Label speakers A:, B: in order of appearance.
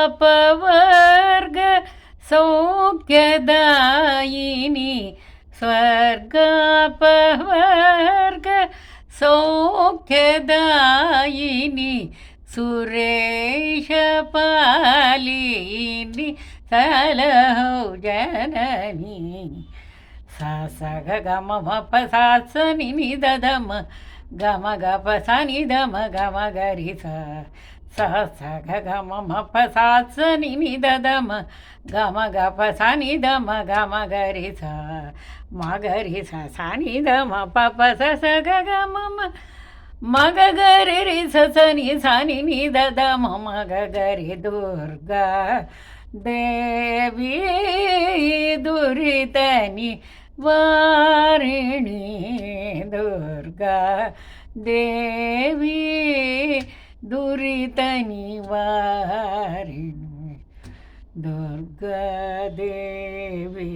A: ಅಪವರ್ಗ ಸೌಖ್ಯದಾಯಿನಿ ಸ್ವರ್ಗಾಪವರ್ಗ ಸೌಖ್ಯದಾಯಿನಿ ಸುರೇಶ ಪಾಲಿನಿ ಸಲಹೋ ಜನನಿ ಸ ಸ ಗ ಗ ಮ ಮ ಪ ಸ ಸ ನಿ ನಿ ದ ದ ಮ ಗ ಮ ಗ ಪ ಸ ನಿ ದ ಮ ಗ ಮ ಗ ರಿ ಸ ಸ ಸ ಗ ಗ ಮ ಮ ಪ ಸ ಸ ನಿ ನಿ ದ ದ ಮ ಗ ಮ ಗ ಪ ಸ ನಿ ದ ಮ ಗ ಮ ಗ ರಿ ಸ ಮ ಗ ರಿ ಸ ಸ ನಿ ದ ಮ ಪ ಪ ಸ ಸ ಗ ಗ ಮ ಮ ಮ ಗ ಗ ರಿ ರಿ ಸ ಸ ನಿ ಸ ನಿ ನಿ ದ ದ ಮ ಮ ಗ ಗ ರಿ ದುರ್ಗಾ ದೇವಿ ದುರಿತ ನಿವಾರಿಣಿ ದುರ್ಗಾ ದೇವಿ ದುರಿತ ನಿವಾರಿಣಿ ದುರ್ಗಾ ದೇವಿ